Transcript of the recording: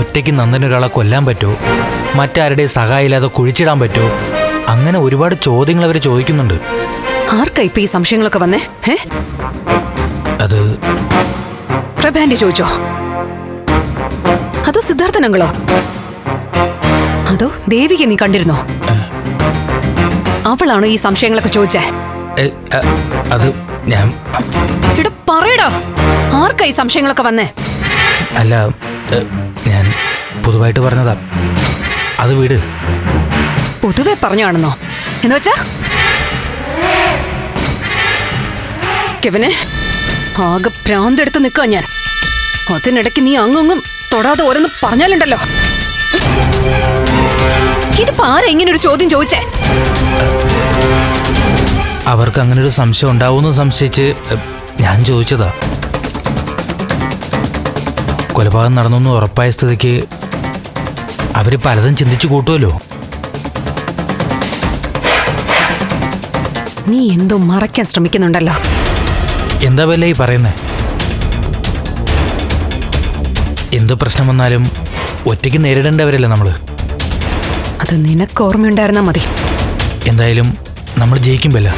ഒറ്റയ്ക്ക് നന്ദൻ ഒരാളെ കൊല്ലാൻ പറ്റുമോ, മറ്റാരുടെ സഹായമില്ലാതെ കുഴിച്ചിടാൻ പറ്റുമോ, അങ്ങനെ ഒരുപാട് ചോദ്യങ്ങൾ അവർ ചോദിക്കുന്നുണ്ട്. ആർക്കാ ഇപ്പൊ ഈ സംശയങ്ങളൊക്കെ വന്നേ? അത് പ്രഭാന്റെ ചോദിച്ചോ? അതോ സിദ്ധാർത്ഥനങ്ങളോ? അതോ ദേവിക നീ കണ്ടിരുന്നോ? അവളാണോ ഈ സംശയങ്ങളൊക്കെ ചോദിച്ചേ? അത് ഞാൻ പറയടാ, ആർക്കാ ഈ സംശയങ്ങളൊക്കെ വന്നേ? അല്ല, ഞാൻ പൊതുവായിട്ട് പറഞ്ഞതാ. അത് വീട് പൊതുവെ പറഞ്ഞാണെന്നോ? എന്ന് വെച്ചാ കെവിനെ ആകെ ഭ്രാന്തെടുത്ത് നിൽക്കുക ഞാൻ. അതിനിടയ്ക്ക് നീ അങ്ങും തൊടാതെ ഓരോന്ന് പറഞ്ഞാലുണ്ടല്ലോ. ഇതിപ്പോ ആരാ ഇങ്ങനെ ഒരു ചോദ്യം ചോദിച്ചേ? അവർക്ക് അങ്ങനെ ഒരു സംശയം ഉണ്ടാവുമെന്ന് സംശയിച്ച് ഞാൻ ചോദിച്ചതാ. കൊലപാതകം നടന്നു ഉറപ്പായ സ്ഥിതിക്ക് അവര് പലതും ചിന്തിച്ചു കൂട്ടുമല്ലോ. നീ എന്തോ മറയ്ക്കാൻ ശ്രമിക്കുന്നുണ്ടല്ലോ. എന്താ വല്ല ഈ പറയുന്നേ? എന്ത് പ്രശ്നം വന്നാലും ഒറ്റയ്ക്ക് നേരിടേണ്ടവരല്ലേ നമ്മള്. അത് നിനക്ക് ഓർമ്മയുണ്ടായിരുന്നാ മതി. എന്തായാലും നമ്മൾ ജയിക്കുമ്പല്ല.